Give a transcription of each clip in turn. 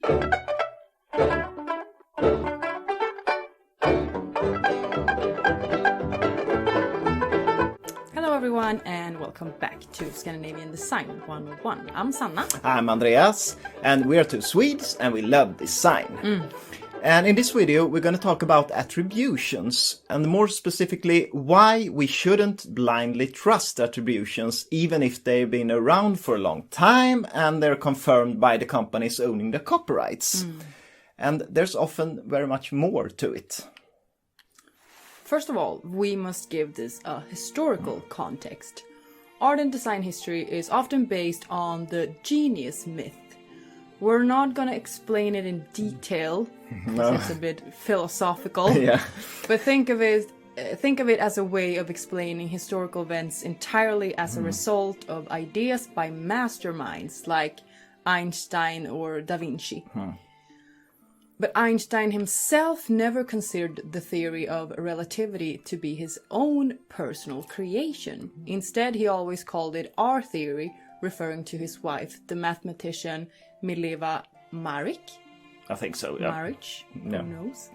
Hello everyone and welcome back to Scandinavian Design 101. I'm Sanna. I'm Andreas, and we're two Swedes and we love design. And in this video we're going to talk about attributions, and more specifically why we shouldn't blindly trust attributions even if they've been around for a long time and they're confirmed by the companies owning the copyrights. And there's often very much more to it. First of all, we must give this a historical context. Art and design history is often based on the genius myth. We're not going to explain it in detail, because it's a bit philosophical. Yeah. But think of it as a way of explaining historical events entirely as a result of ideas by masterminds like Einstein or Da Vinci. But Einstein himself never considered the theory of relativity to be his own personal creation. Instead, he always called it our theory, referring to his wife, the mathematician Mileva Maric. I think so, yeah. Maric, Yeah. who knows?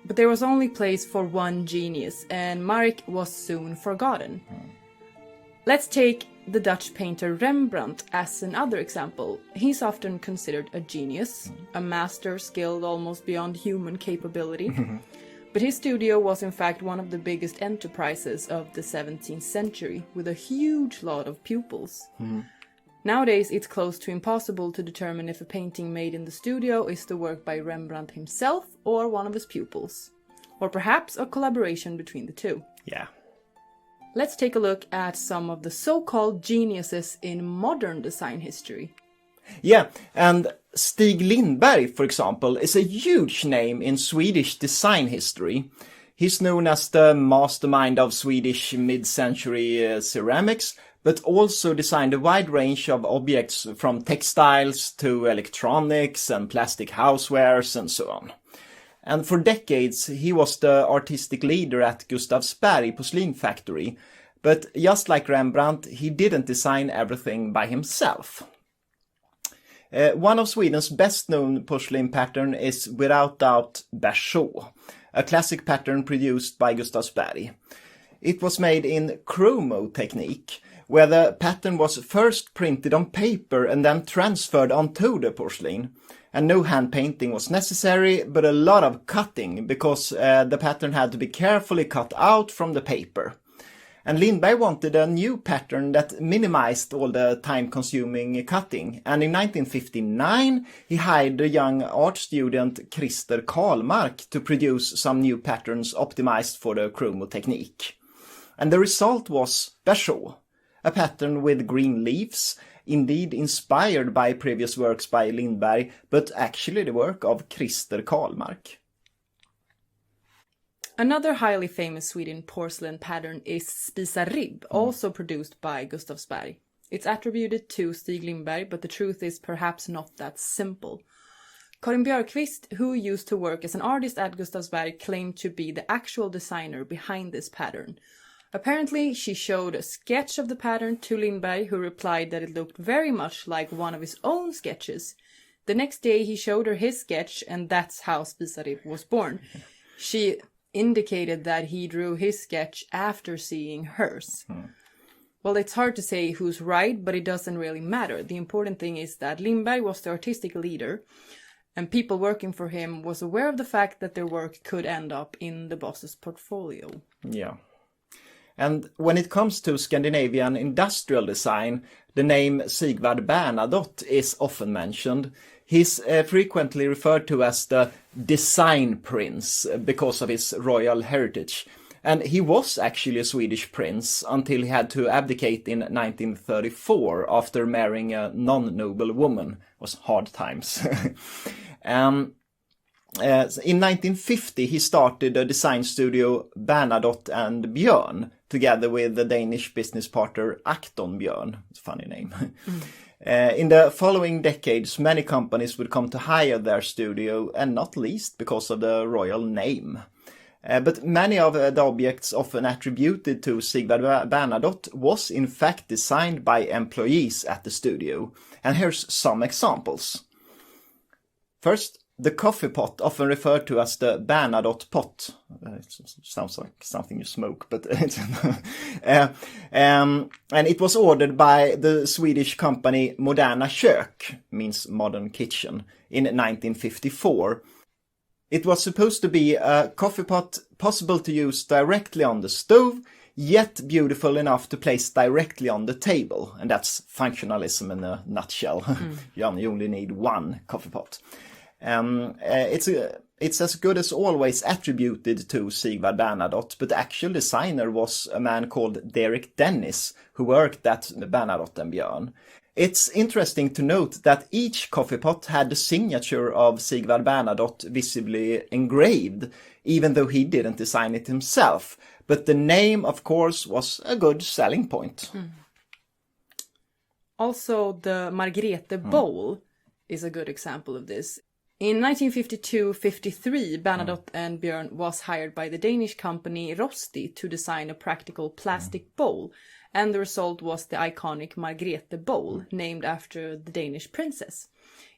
But there was only place for one genius, and Maric was soon forgotten. Let's take the Dutch painter Rembrandt as another example. He's often considered a genius, a master skilled almost beyond human capability. But his studio was in fact one of the biggest enterprises of the 17th century, with a huge lot of pupils. Nowadays, it's close to impossible to determine if a painting made in the studio is the work by Rembrandt himself or one of his pupils. Or perhaps a collaboration between the two. Yeah. Let's take a look at some of the so-called geniuses in modern design history. Yeah, and Stig Lindberg, for example, is a huge name in Swedish design history. He's known as the mastermind of Swedish mid-century ceramics, but also designed a wide range of objects from textiles to electronics and plastic housewares and so on. And for decades he was the artistic leader at Gustavsberg porcelain factory, but just like Rembrandt, he didn't design everything by himself. One of Sweden's best-known porcelain pattern is without doubt Bernadotte, a classic pattern produced by Gustavsberg. It was made in chromo technique, where the pattern was first printed on paper and then transferred onto the porcelain. And no hand painting was necessary, but a lot of cutting, because the pattern had to be carefully cut out from the paper. And Lindberg wanted a new pattern that minimized all the time-consuming cutting. And in 1959, he hired the young art student Christer Karlmark to produce some new patterns optimized for the chromo technique. And the result was Bernadotte, a pattern with green leaves, indeed inspired by previous works by Lindberg, but actually the work of Christer Karlmark. Another highly famous Swedish porcelain pattern is Spicarib, also produced by Gustavsberg. It's attributed to Stig Lindberg, but the truth is perhaps not that simple. Karin Björkqvist, who used to work as an artist at Gustavsberg, claimed to be the actual designer behind this pattern. Apparently, she showed a sketch of the pattern to Lindberg, who replied that it looked very much like one of his own sketches. The next day, he showed her his sketch, and that's how Spicarib was born. She indicated that he drew his sketch after seeing hers. Well, it's hard to say who's right, but it doesn't really matter. The important thing is that Lindberg was the artistic leader, and people working for him was aware of the fact that their work could end up in the boss's portfolio. Yeah. And when it comes to Scandinavian industrial design, the name Sigvard Bernadotte is often mentioned. He's frequently referred to as the design prince because of his royal heritage. And he was actually a Swedish prince until he had to abdicate in 1934 after marrying a non-noble woman. It was hard times. In 1950 he started a design studio Bernadotte and Björn together with the Danish business partner Acton Björn. It's a funny name. In the following decades, many companies would come to hire their studio, and not least because of the royal name. But many of the objects often attributed to Sigvard Bernadotte was in fact designed by employees at the studio. And here's some examples. First, the coffee pot, often referred to as the Bernadotte pot. It sounds like something you smoke, but it's and it was ordered by the Swedish company Moderna Kök, means modern kitchen, in 1954. It was supposed to be a coffee pot possible to use directly on the stove, yet beautiful enough to place directly on the table. And that's functionalism in a nutshell. You only need one coffee pot. It's as good as always attributed to Sigvard Bernadotte, but the actual designer was a man called Derek Dennis, who worked at Bernadotte and Björn. It's interesting to note that each coffee pot had the signature of Sigvard Bernadotte visibly engraved, even though he didn't design it himself. But the name, of course, was a good selling point. Also, the Margherita Bowl is a good example of this. In 1952-53, Bernadotte and Björn was hired by the Danish company Rosti to design a practical plastic bowl, and the result was the iconic Margrethe Bowl, named after the Danish princess.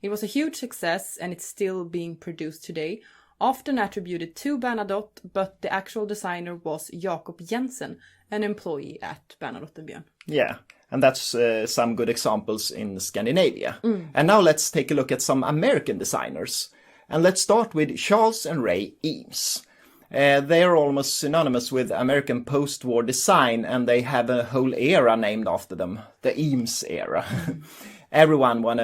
It was a huge success, and it's still being produced today, often attributed to Bernadotte, but the actual designer was Jakob Jensen, an employee at Bernadotte and Björn. Yeah, and that's some good examples in Scandinavia. And now let's take a look at some American designers. And let's start with Charles and Ray Eames. They are almost synonymous with American post-war design, and they have a whole era named after them, the Eames era. Everyone want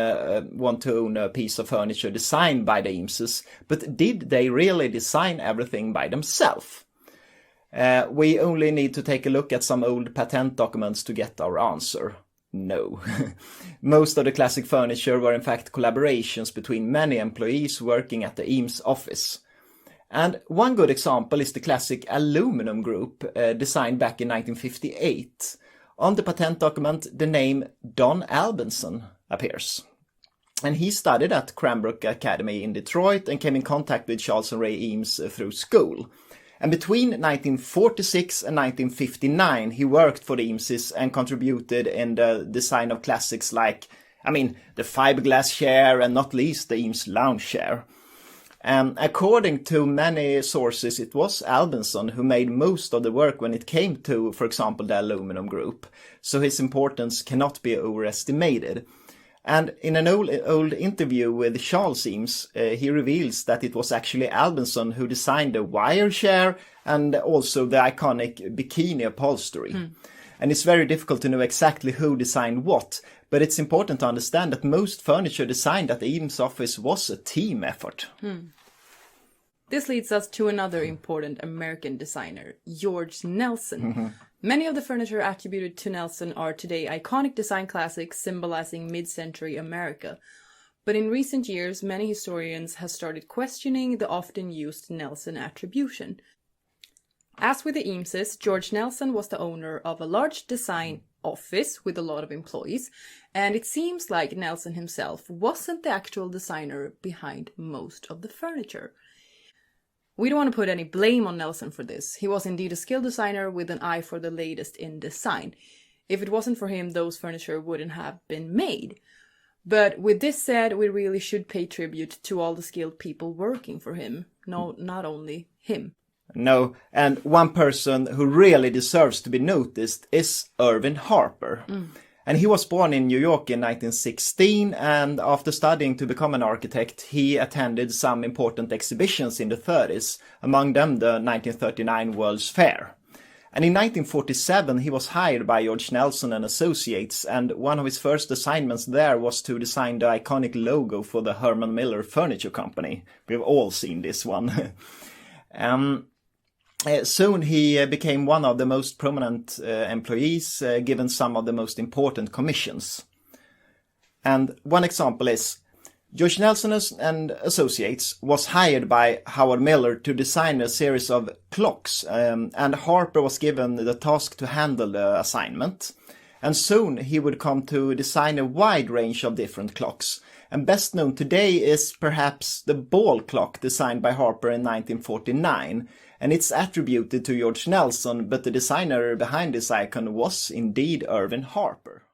to own a piece of furniture designed by the Eameses, but did they really design everything by themselves? We only need to take a look at some old patent documents to get our answer. No. Most of the classic furniture were in fact collaborations between many employees working at the Eames office. And one good example is the classic aluminum group designed back in 1958. On the patent document, the name Don Albinsson appears. And he studied at Cranbrook Academy in Detroit and came in contact with Charles and Ray Eames through school. And between 1946 and 1959, he worked for the Eameses and contributed in the design of classics like, the fiberglass chair and not least the Eames lounge chair. According to many sources, it was Albinsson who made most of the work when it came to, for example, the aluminum group. So his importance cannot be overestimated. And in an old interview with Charles Eames, he reveals that it was actually Albinsson who designed the wire chair and also the iconic bikini upholstery. And it's very difficult to know exactly who designed what, but it's important to understand that most furniture designed at the Eames office was a team effort. This leads us to another important American designer, George Nelson. Many of the furniture attributed to Nelson are today iconic design classics symbolizing mid-century America. But in recent years, many historians have started questioning the often used Nelson attribution. As with the Eameses, George Nelson was the owner of a large design office with a lot of employees, and it seems like Nelson himself wasn't the actual designer behind most of the furniture. We don't want to put any blame on Nelson for this. He was indeed a skilled designer with an eye for the latest in design. If it wasn't for him, those furniture wouldn't have been made. But with this said, we really should pay tribute to all the skilled people working for him. No, not only him. No, and one person who really deserves to be noticed is Irvin Harper. And he was born in New York in 1916, and after studying to become an architect, he attended some important exhibitions in the 30s, among them the 1939 World's Fair. And in 1947, he was hired by George Nelson and Associates, and one of his first assignments there was to design the iconic logo for the Herman Miller Furniture Company. We've all seen this one. Soon he became one of the most prominent employees, given some of the most important commissions. And one example is, George Nelson and Associates was hired by Howard Miller to design a series of clocks, and Harper was given the task to handle the assignment. And soon he would come to design a wide range of different clocks. And best known today is perhaps the ball clock designed by Harper in 1949. And it's attributed to George Nelson, but the designer behind this icon was indeed Irvin Harper.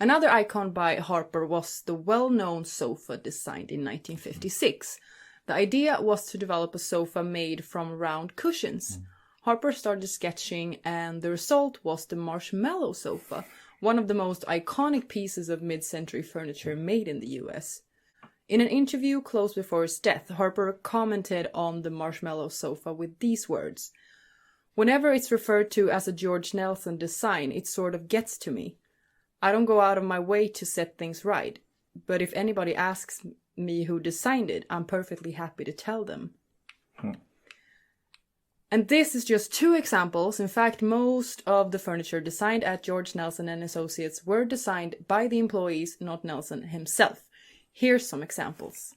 Another icon by Harper was the well-known sofa designed in 1956. The idea was to develop a sofa made from round cushions. Harper started sketching, and the result was the Marshmallow Sofa, one of the most iconic pieces of mid-century furniture made in the US. In an interview close before his death, Harper commented on the Marshmallow Sofa with these words: "Whenever it's referred to as a George Nelson design, it sort of gets to me. I don't go out of my way to set things right, but if anybody asks me who designed it, I'm perfectly happy to tell them." And this is just 2 examples. In fact, most of the furniture designed at George Nelson and Associates were designed by the employees, not Nelson himself. Here's some examples.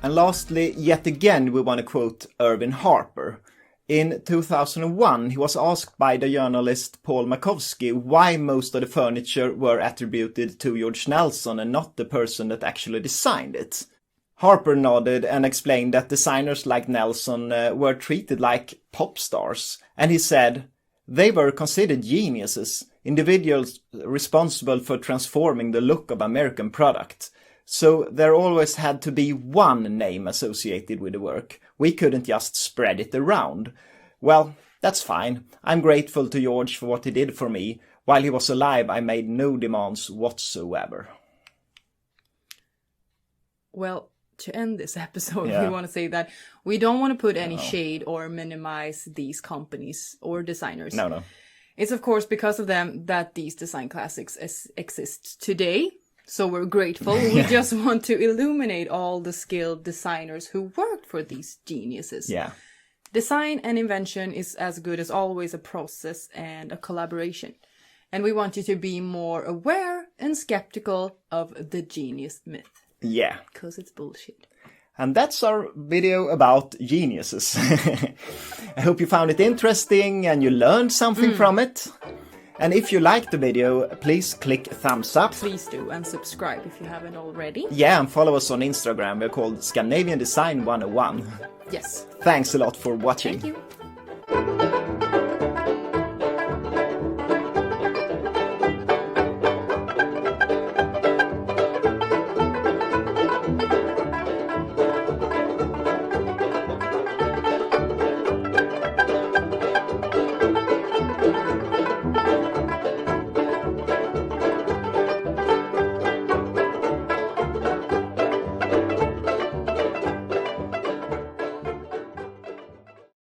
And lastly, yet again, we want to quote Irvin Harper. In 2001, he was asked by the journalist Paul Makowski why most of the furniture were attributed to George Nelson and not the person that actually designed it. Harper nodded and explained that designers like Nelson were treated like pop stars, and he said, "They were considered geniuses, individuals responsible for transforming the look of American product. So there always had to be one name associated with the work. We couldn't just spread it around. Well, that's fine. I'm grateful to George for what he did for me. While he was alive, I made no demands whatsoever." Well, to end this episode, we want to say that we don't want to put any shade or minimize these companies or designers. No. It's of course because of them that these design classics exist today. So we're grateful. We just want to illuminate all the skilled designers who worked for these geniuses. Yeah. Design and invention is as good as always a process and a collaboration. And we want you to be more aware and skeptical of the genius myth. Yeah. Because it's bullshit. And that's our video about geniuses. I hope you found it interesting and you learned something from it. And if you liked the video, please click thumbs up. Please do, and subscribe if you haven't already. Yeah, and follow us on Instagram. We're called Scandinavian Design 101. Yes. Thanks a lot for watching. Thank you.